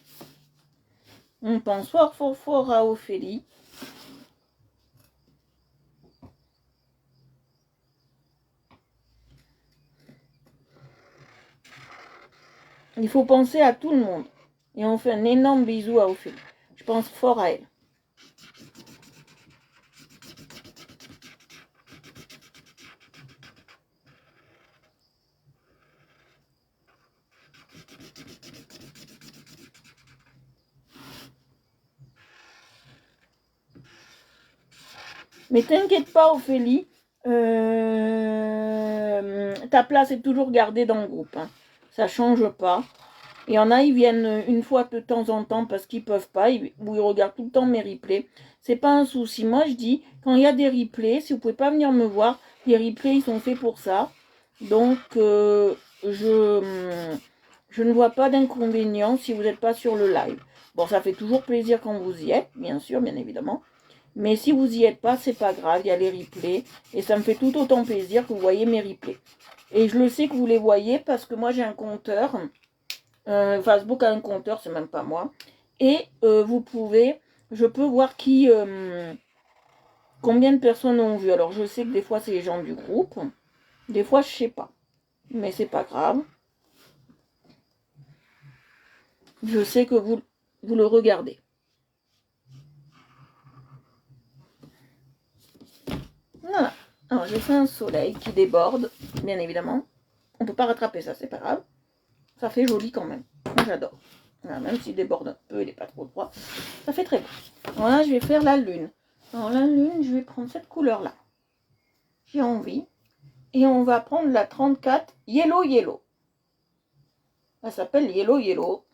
On pense fort à Ophélie. Il faut penser à tout le monde. Et on fait un énorme bisou à Ophélie. Je pense fort à elle. Mais t'inquiète pas, Ophélie. Ta place est toujours gardée dans le groupe. Hein. Ça change pas. Il y en a, ils viennent une fois de temps en temps parce qu'ils peuvent pas, ou ils regardent tout le temps mes replays. C'est pas un souci. Moi, je dis, quand il y a des replays, si vous pouvez pas venir me voir, les replays, ils sont faits pour ça. Donc, je ne vois pas d'inconvénient si vous n'êtes pas sur le live. Bon, ça fait toujours plaisir quand vous y êtes, bien sûr, bien évidemment. Mais si vous y êtes pas, c'est pas grave, il y a les replays. Et ça me fait tout autant plaisir que vous voyez mes replays. Et je le sais que vous les voyez parce que moi j'ai un compteur. Facebook a un compteur, c'est même pas moi. Et je peux voir combien de personnes ont vu. Alors je sais que des fois c'est les gens du groupe. Des fois je sais pas. Mais c'est pas grave. Je sais que vous le regardez. Voilà. Alors j'ai fait un soleil qui déborde, bien évidemment. On peut pas rattraper ça, c'est pas grave. Ça fait joli quand même. Moi j'adore. Voilà, même s'il déborde un peu, il n'est pas trop droit. Ça fait très beau. Voilà, je vais faire la lune. Alors la lune, je vais prendre cette couleur-là. J'ai envie. Et on va prendre la 34 Yellow Yellow. Elle s'appelle Yellow Yellow.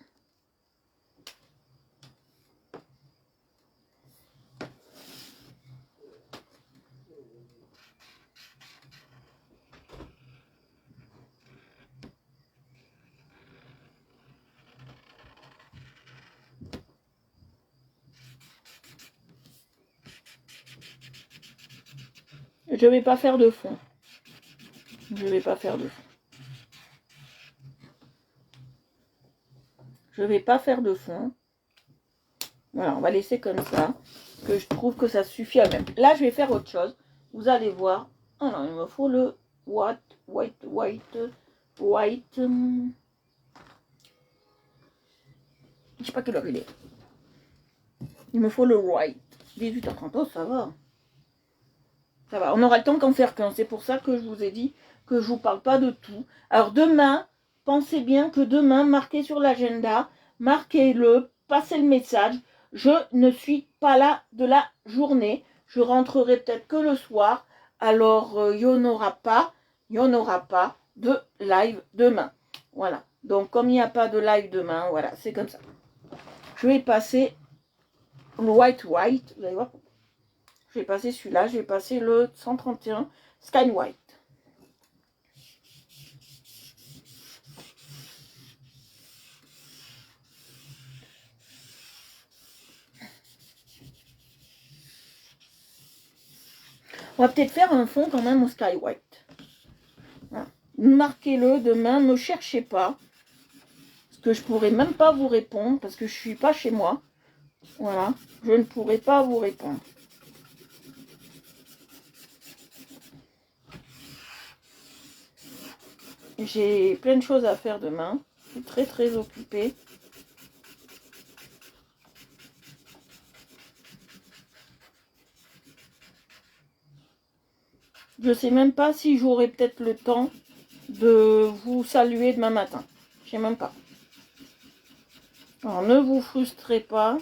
Je vais pas faire de fond. Je vais pas faire de fond. Je vais pas faire de fond. Voilà, on va laisser comme ça. Que je trouve que ça suffit à même. Là, je vais faire autre chose. Vous allez voir. Alors, il me faut le white. Je sais pas quelle heure il est. Il me faut le white. 18h30. Oh, ça va. Ça va. On aura le temps qu'en faire qu'un. C'est pour ça que je vous ai dit que je vous parle pas de tout. Alors, demain, pensez bien que demain, marquez sur l'agenda. Marquez-le. Passez le message. Je ne suis pas là de la journée. Je rentrerai peut-être que le soir. Alors, il n'y en aura pas de live demain. Voilà. Donc, comme il n'y a pas de live demain, voilà, c'est comme ça. Je vais passer le white, vous allez voir. Je vais passer celui-là, je vais passer le 131 Sky White. On va peut-être faire un fond quand même au Sky White. Voilà. Marquez-le demain, ne cherchez pas. Parce que je ne pourrai même pas vous répondre, parce que je ne suis pas chez moi. Voilà, je ne pourrai pas vous répondre. J'ai plein de choses à faire demain. Je suis très très occupée. Je ne sais même pas si j'aurai peut-être le temps de vous saluer demain matin. Je ne sais même pas. Alors ne vous frustrez pas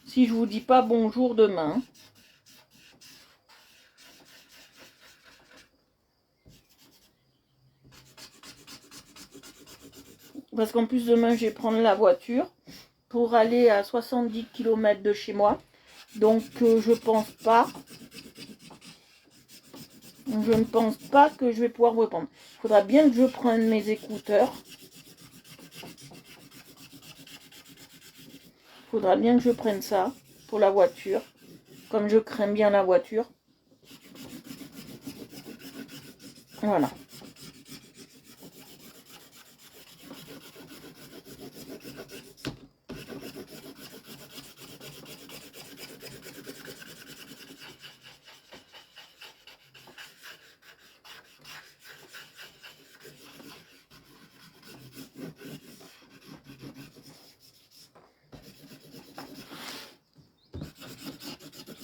si je vous dis pas bonjour demain. Parce qu'en plus demain je vais prendre la voiture pour aller à 70 km de chez moi. Donc je ne pense pas que je vais pouvoir vous répondre. Il faudra bien que je prenne mes écouteurs. Il faudra bien que je prenne ça pour la voiture. Comme je crains bien la voiture. Voilà.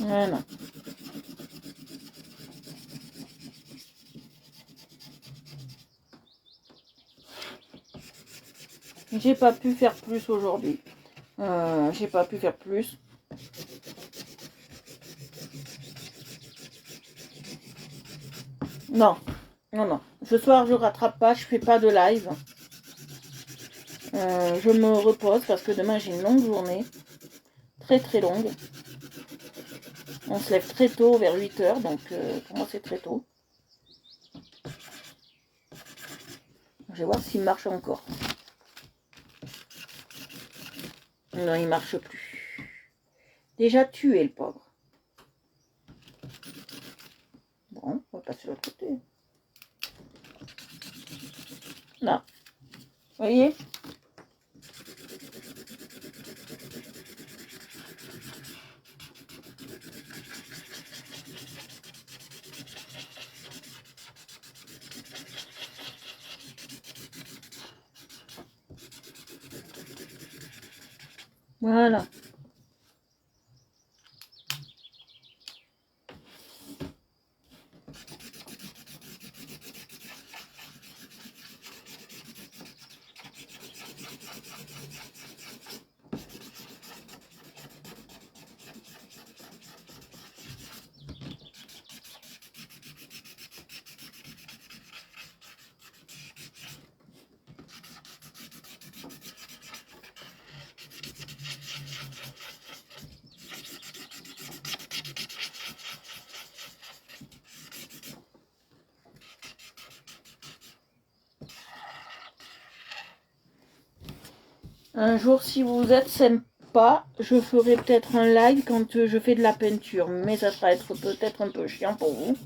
Voilà. J'ai pas pu faire plus aujourd'hui. J'ai pas pu faire plus. Non, non. Ce soir, je rattrape pas, je fais pas de live. Je me repose parce que demain, j'ai une longue journée. Très, très longue. On se lève très tôt, vers 8h, donc pour moi, c'est très tôt. vais voir s'il marche encore. Non, il marche plus. Déjà tué, le pauvre. Bon, on va passer de l'autre côté. Là. Vous voyez? Voilà. Un jour, si vous êtes sympa, je ferai peut-être un live quand je fais de la peinture. Mais ça sera peut-être un peu chiant pour vous.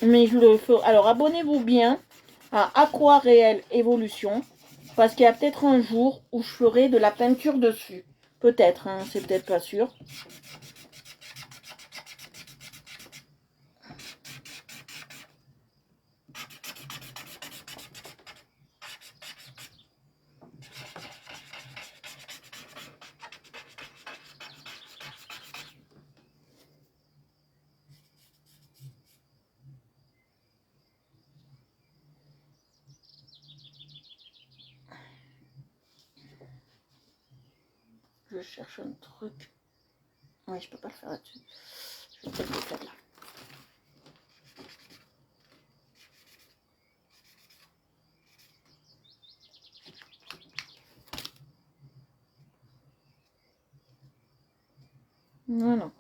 Mais je le ferai. Alors, abonnez-vous bien à Aquarelle Evolution. Parce qu'il y a peut-être un jour où je ferai de la peinture dessus. Peut-être, hein, c'est peut-être pas sûr. Je cherche un truc. Oui, je peux pas le faire là-dessus. Je vais peut-être le faire là. Voilà.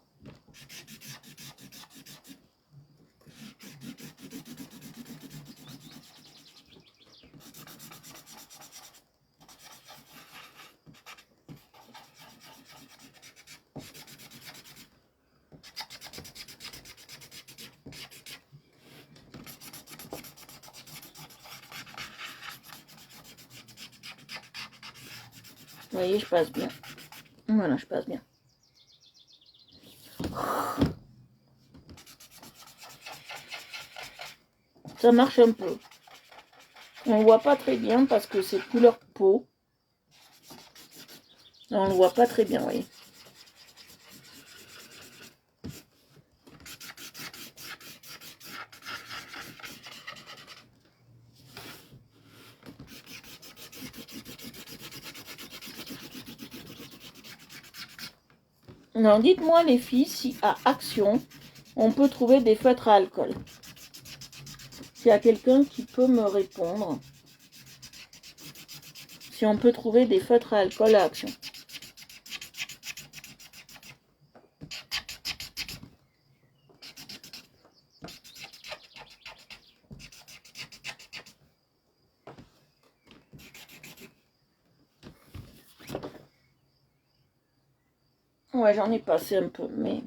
Vous voyez, je passe bien. Voilà, je passe bien. Ça marche un peu. On ne voit pas très bien parce que c'est couleur peau. On ne le voit pas très bien, vous voyez. Non, dites-moi les filles si à Action, on peut trouver des feutres à alcool. S'il y a quelqu'un qui peut me répondre. Si on peut trouver des feutres à alcool à Action. Ouais, j'en ai passé un peu, mais...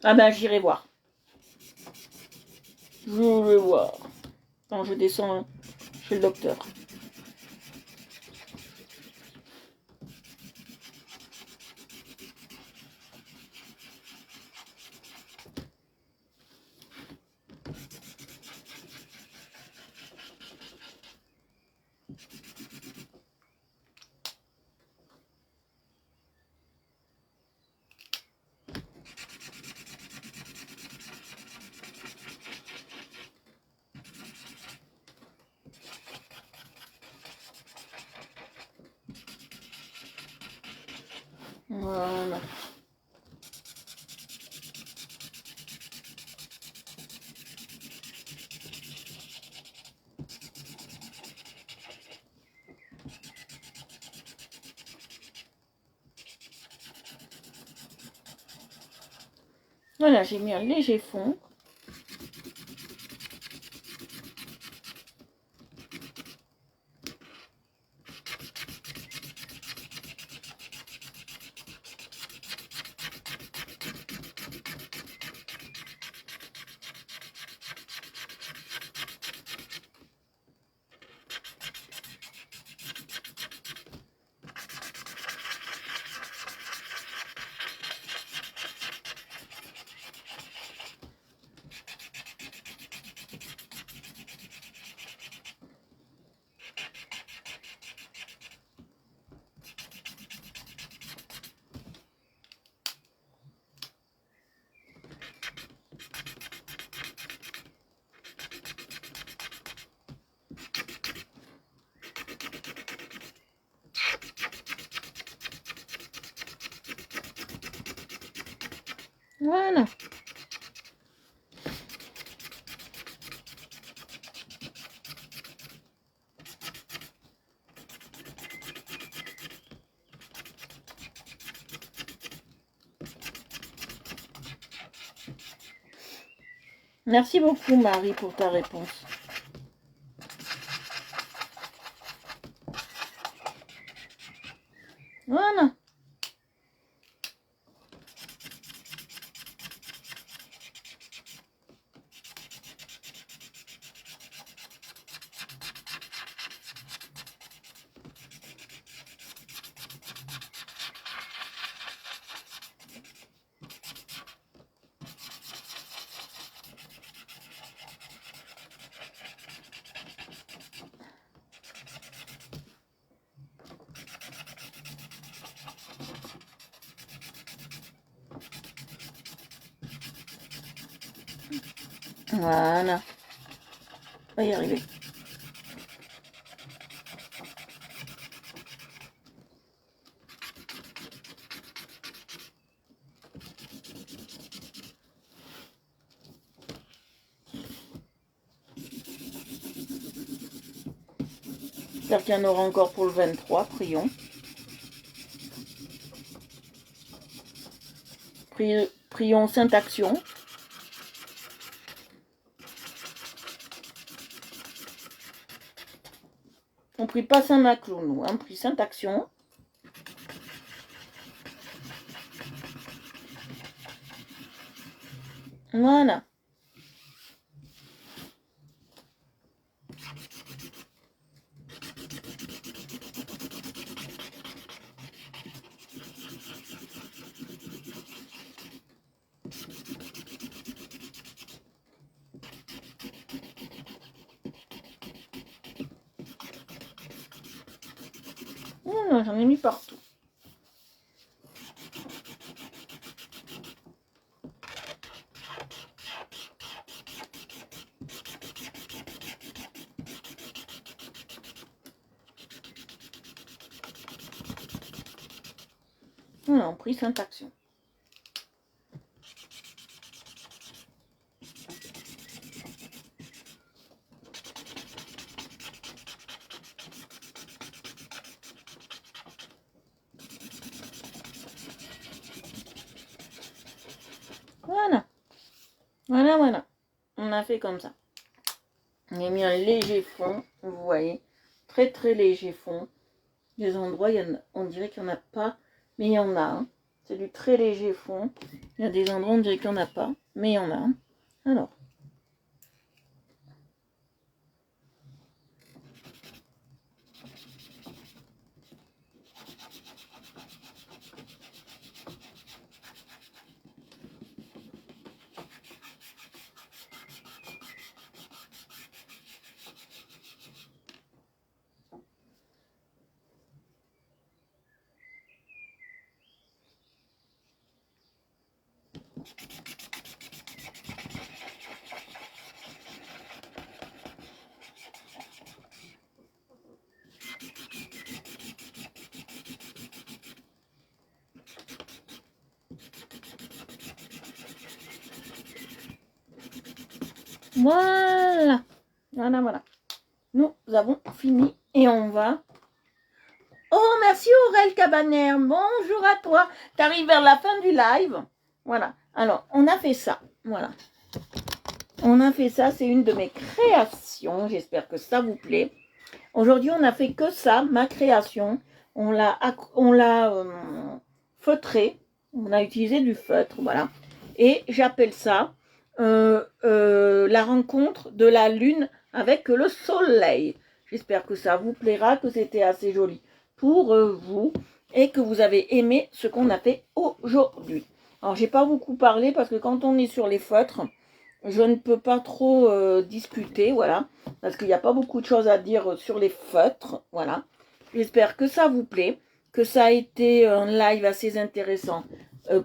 Ah ben, j'irai voir. Je vais voir. Quand je descends chez le docteur. Voilà. Voilà, j'ai mis un léger fond. Voilà. Merci beaucoup, Marie, pour ta réponse. Voilà. Voilà. On va y arriver. J'espère qu'il y en aura encore pour le 23, prions. Prions Sainte Action. On prie pas Saint-Maclou, nous. On prie Sainte Action. Voilà. Voilà, j'en ai mis partout. Voilà, on prie Sainte Action. Voilà. Voilà, voilà. On a fait comme ça. On a mis un léger fond, vous voyez. Très, très léger fond. Des endroits, on dirait qu'il n'y en a pas, mais il y en a. Hein. C'est du très léger fond. Il y a des endroits, on dirait qu'il n'y en a pas, mais il y en a. Hein. Alors. Voilà. Voilà, voilà. Nous avons fini et on va... Oh, merci Aurel Cabaner. Bonjour à toi. Tu arrives vers la fin du live. Voilà. Alors, on a fait ça. Voilà. On a fait ça. C'est une de mes créations. J'espère que ça vous plaît. Aujourd'hui, on a fait que ça, ma création. On l'a feutré. On a utilisé du feutre. Voilà. Et j'appelle ça la rencontre de la lune avec le soleil. J'espère que ça vous plaira, que c'était assez joli pour vous et que vous avez aimé ce qu'on a fait aujourd'hui. Alors, j'ai pas beaucoup parlé parce que quand on est sur les feutres, je ne peux pas trop discuter, voilà, parce qu'il n'y a pas beaucoup de choses à dire sur les feutres, voilà. J'espère que ça vous plaît, que ça a été un live assez intéressant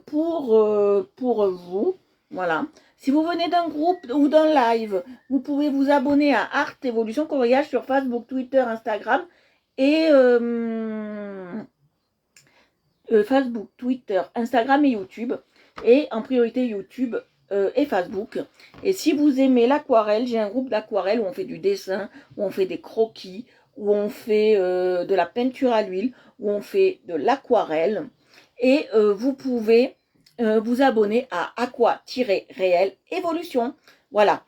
pour vous, voilà. Si vous venez d'un groupe ou d'un live, vous pouvez vous abonner à Art Évolution Coloriage sur Facebook, Twitter, Instagram et Facebook, Twitter, Instagram et YouTube. Et en priorité YouTube et Facebook. Et si vous aimez l'aquarelle, j'ai un groupe d'aquarelle où on fait du dessin, où on fait des croquis, où on fait de la peinture à l'huile, où on fait de l'aquarelle. Et vous pouvez vous abonner à Aqua-Réel Évolution. Voilà.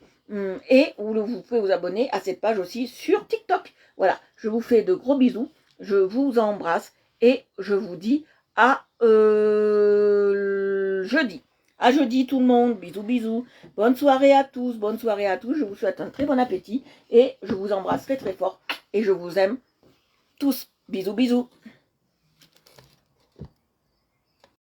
Et vous pouvez vous abonner à cette page aussi sur TikTok. Voilà. Je vous fais de gros bisous. Je vous embrasse et je vous dis à jeudi. À jeudi tout le monde. Bisous, bisous. Bonne soirée à tous. Bonne soirée à tous. Je vous souhaite un très bon appétit et je vous embrasse très très fort et je vous aime tous. Bisous, bisous.